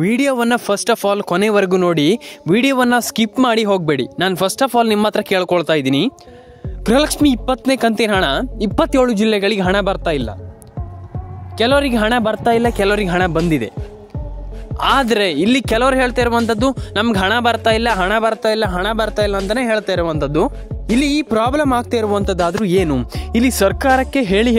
ವಿಡಿಯೋವನ್ನು first of all ಕೊನೆವರೆಗೂ ನೋಡಿ, ವಿಡಿಯೋವನ್ನು ಸ್ಕಿಪ್ ಮಾಡಿ ಹೋಗಬೇಡಿ. ನಾನು ಫಸ್ಟ್ ಆಫ್ ಆಲ್ ನಿಮ್ಮ ಹತ್ರ ಕೇಳ್ಕೊಳ್ತಾ ಇದ್ದೀನಿ, ಗೃಹಲಕ್ಷ್ಮಿ 20ನೇ ಕಂತಿನ ಹಣ 27 ಜಿಲ್ಲೆಗಳಿಗೆ ಹಣ ಬರ್ತಾ ಇಲ್ಲ. ಕೆಲವರಿಗೆ ಹಣ ಬರ್ತಾ ಇಲ್ಲ, ಕೆಲವರಿಗೆ ಹಣ ಬಂದಿದೆ. ಆದರೆ ಇಲ್ಲಿ ಕೆಲವರು ಹೇಳ್ತಾ ಇರುವಂಥದ್ದು ನಮ್ಗೆ ಹಣ ಬರ್ತಾ ಇಲ್ಲ ಅಂತಲೇ ಹೇಳ್ತಾ ಇರುವಂಥದ್ದು. ಇಲ್ಲಿ ಈ ಪ್ರಾಬ್ಲಮ್ ಆಗ್ತಾ ಇರುವಂಥದ್ದಾದರೂ ಏನು, ಇಲ್ಲಿ ಸರ್ಕಾರಕ್ಕೆ ಹೇಳಿ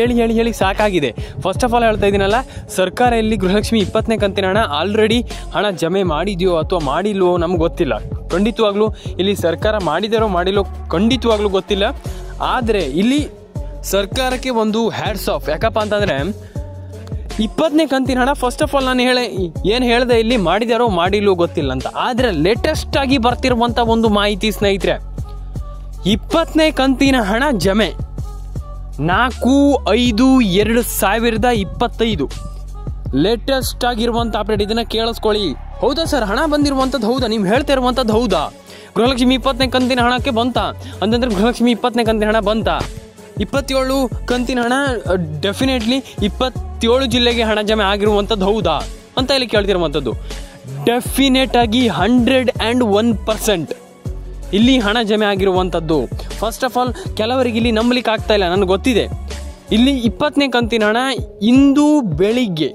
ಸಾಕಾಗಿದೆ. ಫಸ್ಟ್ ಆಫ್ ಆಲ್ ಹೇಳ್ತಾ ಇದ್ದೀನಲ್ಲ, ಸರ್ಕಾರ ಇಲ್ಲಿ ಗೃಹಲಕ್ಷ್ಮಿ 20ನೇ ಕಂತಿನ ಹಣ ಆಲ್ರೆಡಿ ಹಣ ಜಮೆ ಮಾಡಿದೆಯೋ ಅಥವಾ ಮಾಡಿಲ್ವೋ ನಮ್ಗೆ ಗೊತ್ತಿಲ್ಲ. ಖಂಡಿತವಾಗ್ಲೂ ಇಲ್ಲಿ ಸರ್ಕಾರ ಮಾಡಿಲ್ಲೋ ಖಂಡಿತವಾಗ್ಲೂ ಗೊತ್ತಿಲ್ಲ. ಆದರೆ ಇಲ್ಲಿ ಸರ್ಕಾರಕ್ಕೆ ಒಂದು ಹ್ಯಾಟ್ಸ್ ಆಫ್. ಯಾಕಪ್ಪ ಅಂತಂದರೆ 20ನೇ ಕಂತಿನ ಹಣ ಫಸ್ಟ್ ಆಫ್ ಆಲ್ ನಾನು ಏನು ಹೇಳಿದೆ, ಇಲ್ಲಿ ಮಾಡಿದಾರೋ ಮಾಡಿಲ್ಲೋ ಗೊತ್ತಿಲ್ಲ ಅಂತ. ಆದರೆ ಲೇಟೆಸ್ಟ್ ಆಗಿ ಬರ್ತಿರುವಂಥ ಒಂದು ಮಾಹಿತಿ ಸ್ನೇಹಿತರೆ, 20ನೇ ಕಂತಿನ ಹಣ ಜಮೆ 4/5/2025 ಲೇಟೆಸ್ಟ್ ಆಗಿರುವಂಥ ಅಪ್ಡೇಟ್. ಇದನ್ನು ಕೇಳಿಸ್ಕೊಳ್ಳಿ. ಹೌದಾ ಸರ್, ಹಣ ಬಂದಿರುವಂಥದ್ದು ಹೌದಾ? ನೀವು ಹೇಳ್ತಾ ಇರುವಂಥದ್ದು ಹೌದಾ? ಗೃಹಲಕ್ಷ್ಮಿ 20ನೇ ಕಂತಿನ ಹಣಕ್ಕೆ ಬಂತಾ ಅಂತಂದ್ರೆ ಗೃಹಲಕ್ಷ್ಮಿ 20ನೇ ಕಂತಿನ ಹಣ ಬಂತಾ? 27 ಕಂತಿನ ಹಣ ಡೆಫಿನೆಟ್ಲಿ 27 ಜಿಲ್ಲೆಗೆ ಹಣ ಜಮೆ ಆಗಿರುವಂಥದ್ದು ಹೌದಾ ಅಂತ ಇಲ್ಲಿ ಕೇಳ್ತಿರುವಂಥದ್ದು. ಡೆಫಿನೆಟ್ ಆಗಿ 101% ಇಲ್ಲಿ ಹಣ ಜಮೆ ಆಗಿರುವಂಥದ್ದು. ಫಸ್ಟ್ ಆಫ್ ಆಲ್ ಕೆಲವರಿಗೆ ಇಲ್ಲಿ ನಂಬಲಿಕ್ಕೆ ಆಗ್ತಾ ಇಲ್ಲ, ನನಗೆ ಗೊತ್ತಿದೆ. ಇಲ್ಲಿ 20ನೇ ಕಂತಿನ ಹಣ ಇಂದು ಬೆಳಿಗ್ಗೆ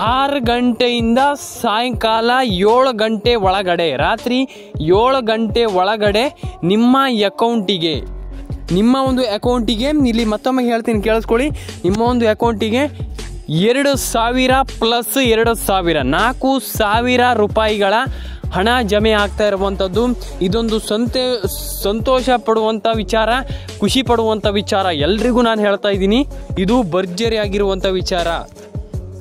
6 ಗಂಟೆಯಿಂದ ಸಾಯಂಕಾಲ 7 ಗಂಟೆ ಒಳಗಡೆ, ರಾತ್ರಿ 7 ಗಂಟೆ ಒಳಗಡೆ ನಿಮ್ಮ ಒಂದು ಅಕೌಂಟಿಗೆ ಇಲ್ಲಿ ಮತ್ತೊಮ್ಮೆ ಹೇಳ್ತೀನಿ ಕೇಳಿಸ್ಕೊಳ್ಳಿ, ನಿಮ್ಮ ಒಂದು ಅಕೌಂಟಿಗೆ 2,000 ಪ್ಲಸ್ 2,000 4,000 ರೂಪಾಯಿಗಳ ಹಣ ಜಮೆ ಆಗ್ತಾ ಇರುವಂಥದ್ದು. ಇದೊಂದು ಸಂತೋಷ ಪಡುವಂಥ ವಿಚಾರ, ಖುಷಿ ಪಡುವಂಥ ವಿಚಾರ. ಎಲ್ರಿಗೂ ನಾನು ಹೇಳ್ತಾ ಇದ್ದೀನಿ, ಇದು ಭರ್ಜರಿ ಆಗಿರುವಂಥ ವಿಚಾರ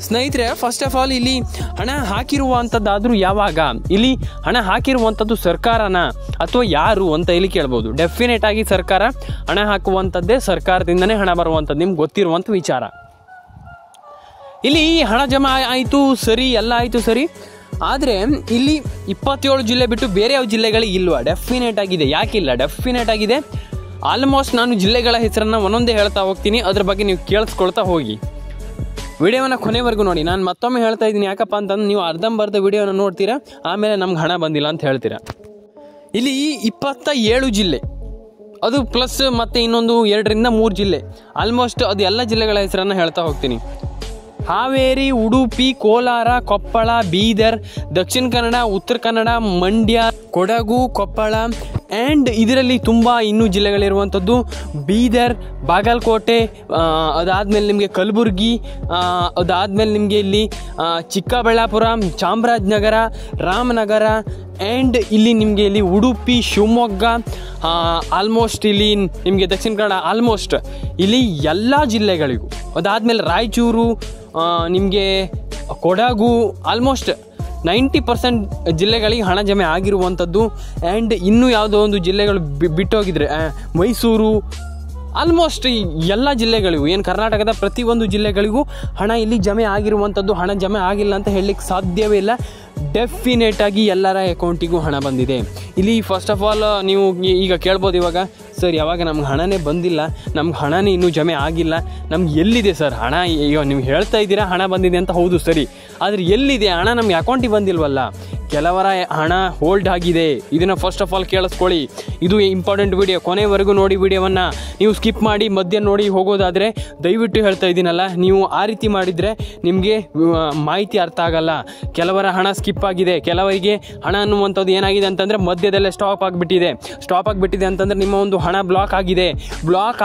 ಸ್ನೇಹಿತರೆ. ಫಸ್ಟ್ ಆಫ್ ಆಲ್ ಇಲ್ಲಿ ಹಣ ಹಾಕಿರುವಂಥದ್ದಾದರೂ ಯಾವಾಗ, ಇಲ್ಲಿ ಹಣ ಹಾಕಿರುವಂಥದ್ದು ಸರ್ಕಾರನ ಅಥವಾ ಯಾರು ಅಂತ ಇಲ್ಲಿ ಕೇಳ್ಬೋದು. ಡೆಫಿನೆಟ್ ಆಗಿ ಸರ್ಕಾರ ಹಣ ಹಾಕುವಂಥದ್ದೇ, ಸರ್ಕಾರದಿಂದನೇ ಹಣ ಬರುವಂಥದ್ದು, ನಿಮ್ಗೆ ಗೊತ್ತಿರುವಂಥ ವಿಚಾರ. ಇಲ್ಲಿ ಹಣ ಜಮಾ ಆಯಿತು ಸರಿ, ಎಲ್ಲ ಆಯಿತು ಸರಿ. ಆದರೆ ಇಲ್ಲಿ 27 ಜಿಲ್ಲೆ ಬಿಟ್ಟು ಬೇರೆ ಯಾವ ಜಿಲ್ಲೆಗಳಿಗೆ ಇಲ್ವಾ? ಡೆಫಿನೆಟ್ ಆಗಿದೆ. ಯಾಕಿಲ್ಲ? ಡೆಫಿನೆಟ್ ಆಗಿದೆ. ಆಲ್ಮೋಸ್ಟ್ ನಾನು ಜಿಲ್ಲೆಗಳ ಹೆಸರನ್ನು ಒಂದೊಂದೇ ಹೇಳ್ತಾ ಹೋಗ್ತೀನಿ, ಅದ್ರ ಬಗ್ಗೆ ನೀವು ಕೇಳಿಸ್ಕೊಳ್ತಾ ಹೋಗಿ. ವಿಡಿಯೋವನ್ನು ಕೊನೆವರೆಗೂ ನೋಡಿ. ನಾನು ಮತ್ತೊಮ್ಮೆ ಹೇಳ್ತಾ ಇದ್ದೀನಿ, ಯಾಕಪ್ಪ ಅಂತಂದ್ರೆ ನೀವು ಅರ್ಧಂಬರ್ಧ ವಿಡಿಯೋನ ನೋಡ್ತೀರಾ, ಆಮೇಲೆ ನಮ್ಗೆ ಹಣ ಬಂದಿಲ್ಲ ಅಂತ ಹೇಳ್ತೀರಾ. ಇಲ್ಲಿ 27 ಜಿಲ್ಲೆ, ಅದು ಪ್ಲಸ್ ಮತ್ತೆ ಇನ್ನೊಂದು 2-3 ಜಿಲ್ಲೆ, ಆಲ್ಮೋಸ್ಟ್ ಅದು ಎಲ್ಲ ಜಿಲ್ಲೆಗಳ ಹೆಸರನ್ನು ಹೇಳ್ತಾ ಹೋಗ್ತೀನಿ. ಹಾವೇರಿ, ಉಡುಪಿ, ಕೋಲಾರ, ಕೊಪ್ಪಳ, ಬೀದರ್, ದಕ್ಷಿಣ ಕನ್ನಡ, ಉತ್ತರ ಕನ್ನಡ, ಮಂಡ್ಯ, ಕೊಡಗು, ಕೊಪ್ಪಳ ಆ್ಯಂಡ್ ಇದರಲ್ಲಿ ತುಂಬ ಇನ್ನೂ ಜಿಲ್ಲೆಗಳಿರುವಂಥದ್ದು. ಬೀದರ್, ಬಾಗಲಕೋಟೆ, ಅದಾದಮೇಲೆ ನಿಮಗೆ ಕಲಬುರಗಿ, ಅದಾದಮೇಲೆ ನಿಮಗೆ ಇಲ್ಲಿ ಚಿಕ್ಕಬಳ್ಳಾಪುರ, ಚಾಮರಾಜನಗರ, ರಾಮನಗರ ಆ್ಯಂಡ್ ಇಲ್ಲಿ ನಿಮಗೆ ಇಲ್ಲಿ ಉಡುಪಿ, ಶಿವಮೊಗ್ಗ, ಆಲ್ಮೋಸ್ಟ್ ಇಲ್ಲಿ ನಿಮಗೆ ದಕ್ಷಿಣ ಕನ್ನಡ, ಆಲ್ಮೋಸ್ಟ್ ಇಲ್ಲಿ ಎಲ್ಲ ಜಿಲ್ಲೆಗಳಿಗೂ. ಅದಾದಮೇಲೆ ರಾಯಚೂರು, ನಿಮಗೆ ಕೊಡಗು, ಆಲ್ಮೋಸ್ಟ್ 90% ಜಿಲ್ಲೆಗಳಿಗೆ ಹಣ ಜಮೆ ಆಗಿರುವಂಥದ್ದು. ಆ್ಯಂಡ್ ಇನ್ನೂ ಯಾವುದೋ ಒಂದು ಜಿಲ್ಲೆಗಳು ಬಿಟ್ಟೋಗಿದ್ರೆ ಮೈಸೂರು, ಆಲ್ಮೋಸ್ಟ್ ಎಲ್ಲ ಜಿಲ್ಲೆಗಳಿಗೂ, ಏನು ಕರ್ನಾಟಕದ ಪ್ರತಿಯೊಂದು ಜಿಲ್ಲೆಗಳಿಗೂ ಹಣ ಇಲ್ಲಿ ಜಮೆ ಆಗಿರುವಂಥದ್ದು. ಹಣ ಜಮೆ ಆಗಿಲ್ಲ ಅಂತ ಹೇಳಲಿಕ್ಕೆ ಸಾಧ್ಯವೇ ಇಲ್ಲ. ಡೆಫಿನೆಟ್ ಆಗಿ ಎಲ್ಲರ ಅಕೌಂಟಿಗೂ ಹಣ ಬಂದಿದೆ. ಇಲ್ಲಿ ಫಸ್ಟ್ ಆಫ್ ಆಲ್ ನೀವು ಈಗ ಕೇಳ್ಬೋದು ಇವಾಗ, ಸರ್ ಯಾವಾಗ ನಮ್ಗೆ ಹಣನೇ ಬಂದಿಲ್ಲ, ನಮ್ಗೆ ಹಣನೇ ಇನ್ನೂ ಜಮೆ ಆಗಿಲ್ಲ, ನಮ್ಗೆ ಎಲ್ಲಿದೆ ಸರ್ ಹಣ? ಈಗ ನೀವು ಹೇಳ್ತಾ ಇದ್ದೀರಾ ಹಣ ಬಂದಿದೆ ಅಂತ, ಹೌದು ಸರಿ, ಆದರೆ ಎಲ್ಲಿದೆ ಹಣ? ನಮ್ಗೆ ಅಕೌಂಟಿಗೆ ಬಂದಿಲ್ವಲ್ಲ. ಕೆಲವರ ಹಣ ಹೋಲ್ಡ್ ಆಗಿದೆ. ಇದನ್ನು ಫಸ್ಟ್ ಆಫ್ ಆಲ್ ಕೇಳಿಸ್ಕೊಳ್ಳಿ. ಇದು ಇಂಪಾರ್ಟೆಂಟ್ ವಿಡಿಯೋ, ಕೊನೆವರೆಗೂ ನೋಡಿ. ವಿಡಿಯೋವನ್ನು ನೀವು ಸ್ಕಿಪ್ ಮಾಡಿ ಮಧ್ಯ ನೋಡಿ ಹೋಗೋದಾದರೆ ದಯವಿಟ್ಟು ಹೇಳ್ತಾ ಇದ್ದೀನಲ್ಲ, ನೀವು ಆ ರೀತಿ ಮಾಡಿದರೆ ನಿಮಗೆ ಮಾಹಿತಿ ಅರ್ಥ ಆಗಲ್ಲ. ಕೆಲವರ ಹಣ ಸ್ಕಿಪ್ ಆಗಿದೆ, ಕೆಲವರಿಗೆ ಹಣ ಅನ್ನುವಂಥದ್ದು ಏನಾಗಿದೆ ಅಂತಂದರೆ ಮಧ್ಯದಲ್ಲೇ ಸ್ಟಾಪ್ ಆಗಿಬಿಟ್ಟಿದೆ ಅಂತಂದರೆ ನಿಮ್ಮ ಒಂದು ಹಣ ಬ್ಲಾಕ್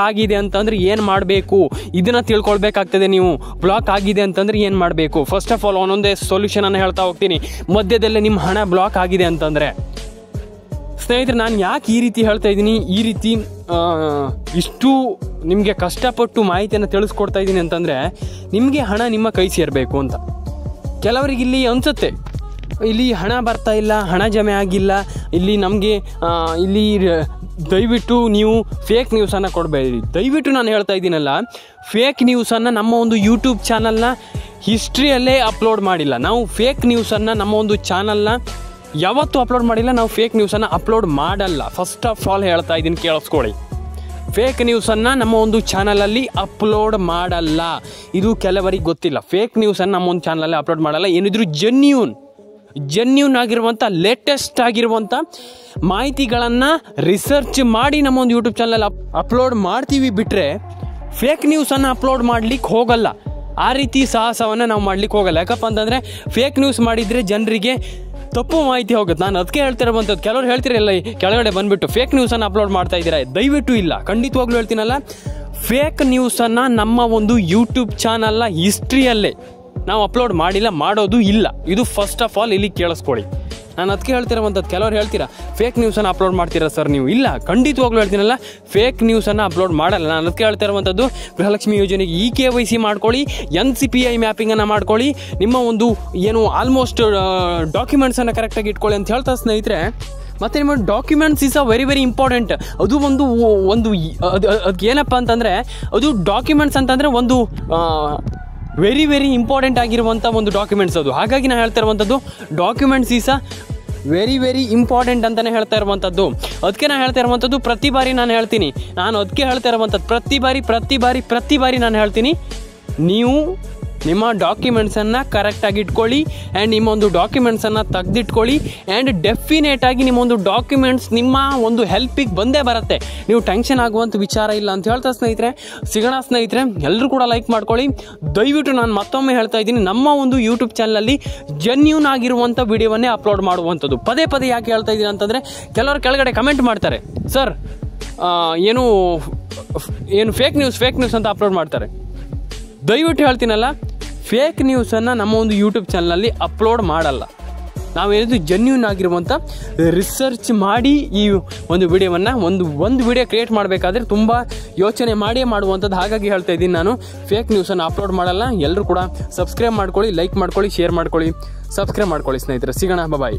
ಆಗಿದೆ ಅಂತಂದರೆ ಏನು ಮಾಡಬೇಕು, ಇದನ್ನು ತಿಳ್ಕೊಳ್ಬೇಕಾಗ್ತದೆ. ನೀವು ಬ್ಲಾಕ್ ಆಗಿದೆ ಅಂತಂದರೆ ಏನು ಮಾಡಬೇಕು? ಫಸ್ಟ್ ಆಫ್ ಆಲ್ ಒಂದೊಂದೇ ಸೊಲ್ಯೂಷನನ್ನು ಹೇಳ್ತಾ ಹೋಗ್ತೀನಿ. ಮಧ್ಯದಲ್ಲೇ ನಿಮ್ಮ ಹಣ ಬ್ಲಾಕ್ ಆಗಿದೆ ಅಂತಂದರೆ ಸ್ನೇಹಿತರೆ, ನಾನು ಯಾಕೆ ಈ ರೀತಿ ಹೇಳ್ತಾ ಇದ್ದೀನಿ, ಈ ರೀತಿ ಇಷ್ಟು ನಿಮಗೆ ಕಷ್ಟಪಟ್ಟು ಮಾಹಿತಿಯನ್ನು ತಿಳಿಸ್ಕೊಡ್ತಾ ಇದ್ದೀನಿ ಅಂತಂದರೆ ನಿಮಗೆ ಹಣ ನಿಮ್ಮ ಕೈ ಸೇರಬೇಕು ಅಂತ. ಕೆಲವರಿಗೆ ಇಲ್ಲಿ ಅನಿಸುತ್ತೆ, ಇಲ್ಲಿ ಹಣ ಬರ್ತಾ ಇಲ್ಲ, ಹಣ ಜಮೆ ಆಗಿಲ್ಲ, ಇಲ್ಲಿ ನಮಗೆ ಇಲ್ಲಿ ದಯವಿಟ್ಟು ನೀವು ಫೇಕ್ ನ್ಯೂಸನ್ನು ಕೊಡಬೇಡಿ. ದಯವಿಟ್ಟು ನಾನು ಹೇಳ್ತಾ ಇದ್ದೀನಲ್ಲ, ಫೇಕ್ ನ್ಯೂಸನ್ನು ನಮ್ಮ ಒಂದು ಯೂಟ್ಯೂಬ್ ಚಾನಲ್ನ ಹಿಸ್ಟ್ರಿಯಲ್ಲೇ ಅಪ್ಲೋಡ್ ಮಾಡಿಲ್ಲ. ನಾವು ಫೇಕ್ ನ್ಯೂಸನ್ನು ನಮ್ಮ ಒಂದು ಚಾನಲ್ನ ಯಾವತ್ತೂ ಅಪ್ಲೋಡ್ ಮಾಡಿಲ್ಲ. ನಾವು ಫೇಕ್ ನ್ಯೂಸನ್ನು ಅಪ್ಲೋಡ್ ಮಾಡಲ್ಲ. ಫಸ್ಟ್ ಆಫ್ ಆಲ್ ಹೇಳ್ತಾ ಇದ್ದೀನಿ, ಕೇಳಿಸ್ಕೊಳ್ಳಿ. ಫೇಕ್ ನ್ಯೂಸನ್ನು ನಮ್ಮ ಒಂದು ಚಾನಲಲ್ಲಿ ಅಪ್ಲೋಡ್ ಮಾಡಲ್ಲ. ಇದು ಕೆಲವರಿಗೆ ಗೊತ್ತಿಲ್ಲ. ಫೇಕ್ ನ್ಯೂಸನ್ನು ನಮ್ಮ ಒಂದು ಚಾನಲಲ್ಲಿ ಅಪ್ಲೋಡ್ ಮಾಡಲ್ಲ. ಏನಿದ್ರು ಜೆನ್ಯೂನ್ ಆಗಿರುವಂಥ ಲೇಟೆಸ್ಟ್ ಆಗಿರುವಂಥ ಮಾಹಿತಿಗಳನ್ನು ರಿಸರ್ಚ್ ಮಾಡಿ ನಮ್ಮ ಒಂದು ಯೂಟ್ಯೂಬ್ ಚಾನಲ್ ಅಪ್ಲೋಡ್ ಮಾಡ್ತೀವಿ ಬಿಟ್ಟರೆ ಫೇಕ್ ನ್ಯೂಸನ್ನು ಅಪ್ಲೋಡ್ ಮಾಡಲಿಕ್ಕೆ ಹೋಗಲ್ಲ. ಆ ರೀತಿ ಸಾಹಸವನ್ನು ನಾವು ಮಾಡ್ಲಿಕ್ಕೆ ಹೋಗಲ್ಲ. ಯಾಕಪ್ಪ ಅಂತಂದರೆ ಫೇಕ್ ನ್ಯೂಸ್ ಮಾಡಿದರೆ ಜನರಿಗೆ ತಪ್ಪು ಮಾಹಿತಿ ಹೋಗುತ್ತೆ. ನಾನು ಅದಕ್ಕೆ ಹೇಳ್ತಿರೋವಂಥದ್ದು. ಕೆಲವರು ಹೇಳ್ತಿರಲ್ಲ ಕೆಳಗಡೆ ಬಂದುಬಿಟ್ಟು ಫೇಕ್ ನ್ಯೂಸನ್ನು ಅಪ್ಲೋಡ್ ಮಾಡ್ತಾ ಇದ್ದೀರಾ, ದಯವಿಟ್ಟು ಇಲ್ಲ, ಖಂಡಿತವಾಗ್ಲೂ ಹೇಳ್ತೀನಲ್ಲ. ಫೇಕ್ ನ್ಯೂಸನ್ನು ನಮ್ಮ ಒಂದು ಯೂಟ್ಯೂಬ್ ಚಾನಲ್ನ ಹಿಸ್ಟ್ರಿಯಲ್ಲೇ ನಾವು ಅಪ್ಲೋಡ್ ಮಾಡಿಲ್ಲ, ಮಾಡೋದು ಇಲ್ಲ. ಇದು ಫಸ್ಟ್ ಆಫ್ ಆಲ್ ಇಲ್ಲಿ ಕೇಳಿಸ್ಕೊಳ್ಳಿ. ನಾನು ಅದಕ್ಕೆ ಹೇಳ್ತಿರೋವಂಥದ್ದು. ಕೆಲವರು ಹೇಳ್ತೀರಾ ಫೇಕ್ ನ್ಯೂಸನ್ನು ಅಪ್ಲೋಡ್ ಮಾಡ್ತೀರಾ ಸರ್ ನೀವು. ಇಲ್ಲ, ಖಂಡಿತವಾಗ್ಲೂ ಹೇಳ್ತೀನಲ್ಲ, ಫೇಕ್ ನ್ಯೂಸನ್ನು ಅಪ್ಲೋಡ್ ಮಾಡಲ್ಲ. ನಾನು ಅದಕ್ಕೆ ಹೇಳ್ತಿರೋವಂಥದ್ದು, ಗೃಹಲಕ್ಷ್ಮಿ ಯೋಜನೆಗೆ KYC ಮಾಡ್ಕೊಳ್ಳಿ, NCPI ಮ್ಯಾಪಿಂಗನ್ನು ಮಾಡ್ಕೊಳ್ಳಿ, ನಿಮ್ಮ ಒಂದು ಏನು ಆಲ್ಮೋಸ್ಟ್ ಡಾಕ್ಯುಮೆಂಟ್ಸನ್ನು ಕರೆಕ್ಟಾಗಿ ಇಟ್ಕೊಳ್ಳಿ ಅಂತ ಹೇಳ್ತಾ ಸ್ನೇಹಿತರೆ. ಮತ್ತು ನಿಮ್ಮ documents is very very important. ಅದು ಒಂದು ಅದಕ್ಕೆ ಏನಪ್ಪ ಅಂತಂದರೆ, ಅದು ಡಾಕ್ಯುಮೆಂಟ್ಸ್ ಅಂತಂದರೆ ಒಂದು ವೆರಿ ವೆರಿ ಇಂಪಾರ್ಟೆಂಟ್ ಆಗಿರುವಂಥ ಒಂದು ಡಾಕ್ಯುಮೆಂಟ್ಸ್ ಅದು. ಹಾಗಾಗಿ ನಾನು ಹೇಳ್ತಾ ಇರುವಂಥದ್ದು documents is very very important ಅಂತಲೇ ಹೇಳ್ತಾ ಇರುವಂಥದ್ದು. ಅದಕ್ಕೆ ನಾನು ಹೇಳ್ತಾ ಇರುವಂಥದ್ದು, ಪ್ರತಿ ಬಾರಿ ನಾನು ಹೇಳ್ತೀನಿ, ನಾನು ಅದಕ್ಕೆ ಹೇಳ್ತಾ ಇರುವಂಥದ್ದು, ಪ್ರತಿ ಬಾರಿ ನಾನು ಹೇಳ್ತೀನಿ, ನೀವು ನಿಮ್ಮ ಡಾಕ್ಯುಮೆಂಟ್ಸನ್ನು ಕರೆಕ್ಟಾಗಿ ಇಟ್ಕೊಳ್ಳಿ ಆ್ಯಂಡ್ ನಿಮ್ಮ ಒಂದು ಡಾಕ್ಯುಮೆಂಟ್ಸನ್ನು ತೆಗೆದಿಟ್ಕೊಳ್ಳಿ. ಆ್ಯಂಡ್ ಡೆಫಿನೇಟಾಗಿ ನಿಮ್ಮ ಒಂದು ಡಾಕ್ಯುಮೆಂಟ್ಸ್ ನಿಮ್ಮ ಒಂದು ಹೆಲ್ಪಿಗೆ ಬಂದೇ ಬರುತ್ತೆ. ನೀವು ಟೆನ್ಷನ್ ಆಗುವಂಥ ವಿಚಾರ ಇಲ್ಲ ಅಂತ ಹೇಳ್ತಾ ಸ್ನೇಹಿತರೆ, ಸಿಗೋಣ ಸ್ನೇಹಿತರೆ. ಎಲ್ಲರೂ ಕೂಡ ಲೈಕ್ ಮಾಡ್ಕೊಳ್ಳಿ. ದಯವಿಟ್ಟು ನಾನು ಮತ್ತೊಮ್ಮೆ ಹೇಳ್ತಾ ಇದ್ದೀನಿ, ನಮ್ಮ ಒಂದು ಯೂಟ್ಯೂಬ್ ಚಾನಲಲ್ಲಿ ಜೆನ್ಯೂನ್ ಆಗಿರುವಂಥ ವಿಡಿಯೋವನ್ನೇ ಅಪ್ಲೋಡ್ ಮಾಡುವಂಥದ್ದು. ಪದೇ ಯಾಕೆ ಹೇಳ್ತಾ ಇದ್ದೀನಿ ಅಂತಂದರೆ, ಕೆಲವರು ಕೆಳಗಡೆ ಕಮೆಂಟ್ ಮಾಡ್ತಾರೆ, ಸರ್ ಏನು ಫೇಕ್ ನ್ಯೂಸ್ ಅಂತ ಅಪ್ಲೋಡ್ ಮಾಡ್ತಾರೆ. ದಯವಿಟ್ಟು ಹೇಳ್ತೀನಲ್ಲ, ಫೇಕ್ ನ್ಯೂಸನ್ನು ನಮ್ಮ ಒಂದು ಯೂಟ್ಯೂಬ್ ಚಾನಲಲ್ಲಿ ಅಪ್ಲೋಡ್ ಮಾಡಲ್ಲ. ನಾವೇನಿದ್ರು ಜೆನ್ಯೂನ್ ಆಗಿರುವಂಥ ರಿಸರ್ಚ್ ಮಾಡಿ ಈ ಒಂದು ವಿಡಿಯೋವನ್ನು ಒಂದು ವಿಡಿಯೋ ಕ್ರಿಯೇಟ್ ಮಾಡಬೇಕಾದ್ರೆ ತುಂಬ ಯೋಚನೆ ಮಾಡಿಯೇ ಮಾಡುವಂಥದ್ದು. ಹಾಗಾಗಿ ಹೇಳ್ತಾ ಇದ್ದೀನಿ, ನಾನು ಫೇಕ್ ನ್ಯೂಸನ್ನು ಅಪ್ಲೋಡ್ ಮಾಡಲ್ಲ. ಎಲ್ಲರೂ ಕೂಡ ಸಬ್ಸ್ಕ್ರೈಬ್ ಮಾಡ್ಕೊಳ್ಳಿ, ಲೈಕ್ ಮಾಡ್ಕೊಳ್ಳಿ, ಶೇರ್ ಮಾಡ್ಕೊಳ್ಳಿ, ಸಬ್ಸ್ಕ್ರೈಬ್ ಮಾಡ್ಕೊಳ್ಳಿ ಸ್ನೇಹಿತರೆ. ಸಿಗೋಣ, ಬಾಯ್.